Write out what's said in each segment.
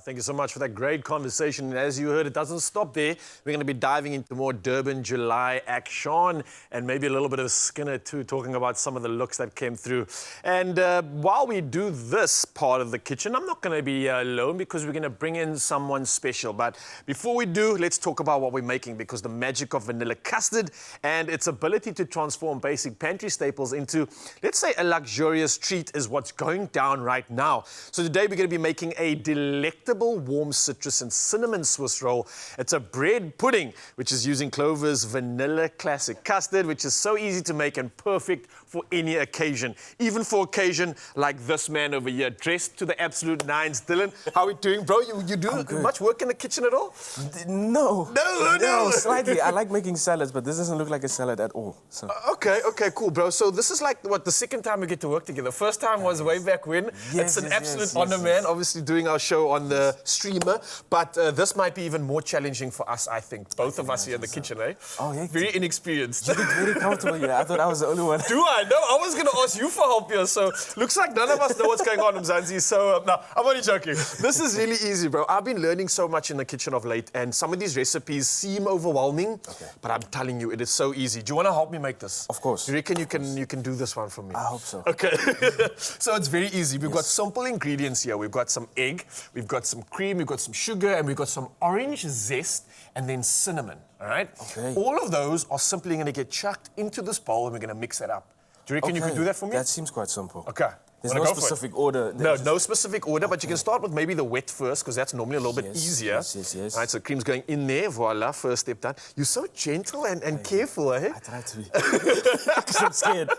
Thank you so much for that great conversation. And as you heard, it doesn't stop there. We're going to be diving into more Durban July action and maybe a little bit of Skinner too, talking about some of the looks that came through. And while we do this part of the kitchen, I'm not going to be alone because we're going to bring in someone special. But before we do, let's talk about what we're making, because the magic of vanilla custard and its ability to transform basic pantry staples into, let's say, a luxurious treat is what's going down right now. So today we're going to be making a delectable warm citrus and cinnamon Swiss roll. It's a bread pudding, which is using Clover's vanilla classic custard, which is so easy to make and perfect for any occasion. Even for occasion like this man over here, dressed to the absolute nines. Dylan, how are we doing, bro? You do much work in the kitchen at all? No, slightly. I like making salads, but this doesn't look like a salad at all. So. Okay, cool, bro. So this is like, what, the second time we get to work together? First time was way back when. It's an absolute honor, man, obviously doing our show on the streamer, but this might be even more challenging for us, I think. Both of us here in the kitchen, eh? Oh, yeah. Very inexperienced. You look very comfortable here. I thought I was the only one. Do I? No, I was going to ask you for help here, so looks like none of us know what's going on, Mzansi, so no, I'm only joking. This is really easy, bro. I've been learning so much in the kitchen of late, and some of these recipes seem overwhelming, but I'm telling you, it is so easy. Do you want to help me make this? Of course. Do you reckon you can do this one for me? I hope so. Okay. So it's very easy. We've got simple ingredients here. We've got some egg, we've got some cream, we've got some sugar, and we've got some orange zest, and then cinnamon, all right? Okay. All of those are simply going to get chucked into this bowl, and we're going to mix it up. Do you reckon you can do that for me? That seems quite simple. Okay. There's no specific order. No specific order, but you can start with maybe the wet first, because that's normally a little bit easier. Yes. All right, so cream's going in there. Voila, first step done. You're so gentle and careful, eh? I try to be. Because I'm scared.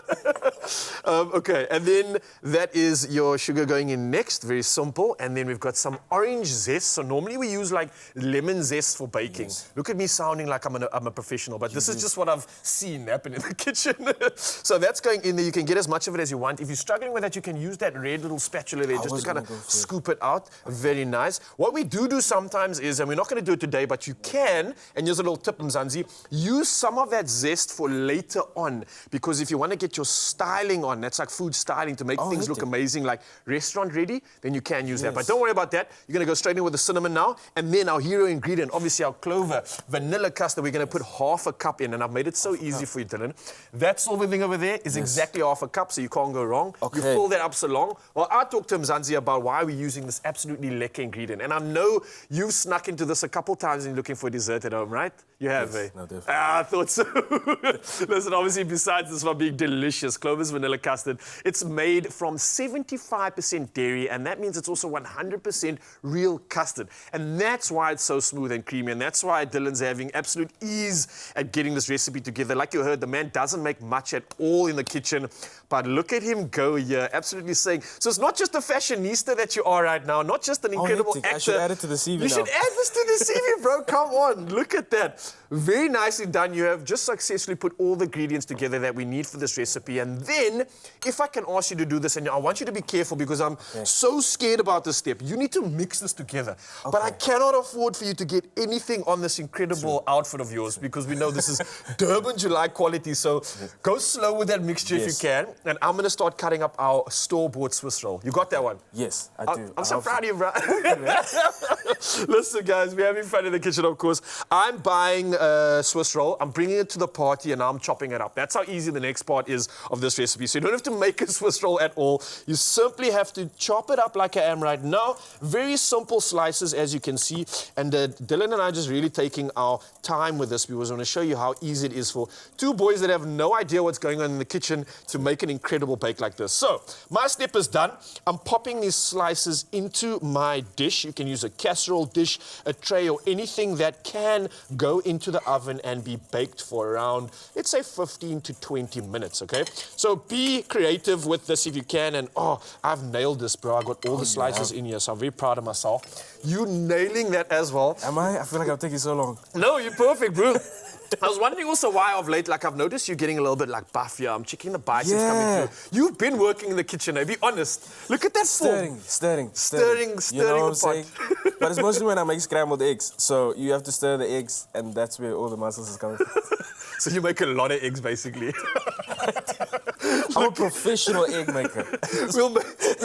Okay, and then that is your sugar going in next. Very simple. And then we've got some orange zest. So normally we use like lemon zest for baking. Yes. Look at me sounding like I'm a professional, but this is just what I've seen happen in the kitchen. So that's going in there. You can get as much of it as you want. If you're struggling with that, you can use that red little spatula there just to kind of scoop it out. Very nice. What we do sometimes is, and we're not going to do it today, but you can, and here's a little tip, Mzansi, use some of that zest for later on, because if you want to get your styling on, that's like food styling, to make things look amazing, like restaurant ready, then you can use that. But don't worry about that. You're going to go straight in with the cinnamon now, and then our hero ingredient, obviously our Clover vanilla custard, we're going to put half a cup in, and I've made it so easy for you, Dylan. That silver thing over there is exactly half a cup, so you can't go wrong. You fill that up so long. Well, I talked to Mzansi about why we're using this absolutely lekker ingredient. And I know you've snuck into this a couple times and you're looking for dessert at home, right? You have, eh? No, definitely. I thought so. Listen, obviously, besides this one being delicious, Clover's vanilla custard, it's made from 75% dairy, and that means it's also 100% real custard. And that's why it's so smooth and creamy, and that's why Dylan's having absolute ease at getting this recipe together. Like you heard, the man doesn't make much at all in the kitchen, but look at him go here, absolutely saying. So it's not just a fashionista that you are right now, not just an incredible actor. I should add it to the CV You should add this to the CV, bro. Come on, look at that. Very nicely done. You have just successfully put all the ingredients together that we need for this recipe. And then, if I can ask you to do this, and I want you to be careful because I'm so scared about this step. You need to mix this together. But I cannot afford for you to get anything on this incredible outfit of yours, because we know this is Durban July quality. So go slow with that mixture if you can. And I'm going to start cutting up our store-bought Swiss roll. You got that one? Yes, I do. I'm so proud of you, bro. Listen, guys, we're having fun in the kitchen, of course. I'm buying a Swiss roll. I'm bringing it to the party, and I'm chopping it up. That's how easy the next part is of this recipe. So you don't have to make a Swiss roll at all. You simply have to chop it up like I am right now. Very simple slices, as you can see. And Dylan and I are just really taking our time with this, because I want to show you how easy it is for two boys that have no idea what's going on in the kitchen to make an incredible bake like this. So my step is done. I'm popping these slices into my dish. You can use a casserole dish, a tray, or anything that can go into the oven and be baked for around, let's say, 15 to 20 minutes, okay? So be creative with this if you can. And I've nailed this, bro. I got all the slices in here, so I'm very proud of myself. You nailing that as well. Am I? I feel like I'm taking so long. No, you're perfect, bro. I was wondering also why of late, like I've noticed you're getting a little bit like buff here. I'm checking the biceps coming through. You've been working in the kitchen, eh? Be honest. Look at that form. Stirring You know what I'm saying? But it's mostly when I make scrambled eggs. So you have to stir the eggs, and that's where all the muscles is coming from. So you make a lot of eggs, basically. I'm a professional egg maker. we'll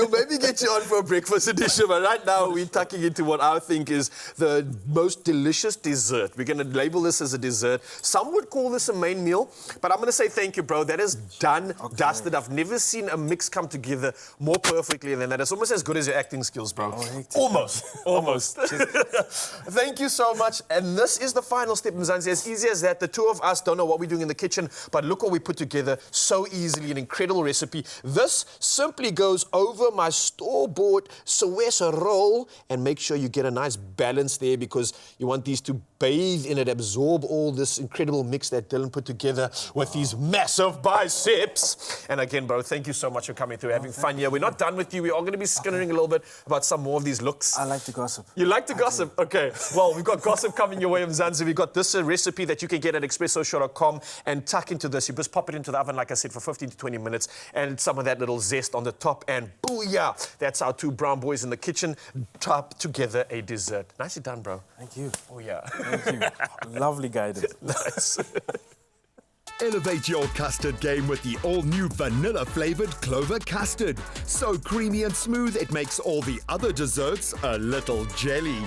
maybe get you on for a breakfast edition, but right now we're tucking into what I think is the most delicious dessert. We're going to label this as a dessert. Some would call this a main meal, but I'm going to say thank you, bro. That is done, dusted. I've never seen a mix come together more perfectly than that. It's almost as good as your acting skills, bro. Almost. Thank you so much. And this is the final step, Mzansi. As easy as that. The two of us don't know what we're doing in the kitchen, but look what we put together so easily. An incredible recipe. This simply goes over my store-bought Soweto roll, and make sure you get a nice balance there because you want these to bathe in it, absorb all this incredible mix that Dylan put together with these massive biceps. And again, bro, thank you so much for coming through, having fun here. We're not done with you. We are going to be skinnering a little bit about some more of these looks. I like to gossip. You like to gossip? Okay. Well, we've got gossip coming your way, Mzansi. We've got this recipe that you can get at expressoshow.com and tuck into this. You just pop it into the oven, like I said, for 15 to 20 minutes and some of that little zest on the top. And booyah! That's our two brown boys in the kitchen top together a dessert. Nicely done, bro. Thank you. Oh, yeah. Thank you. Lovely guidance. Nice. Elevate your custard game with the all-new vanilla-flavored Clover custard. So creamy and smooth, it makes all the other desserts a little jelly.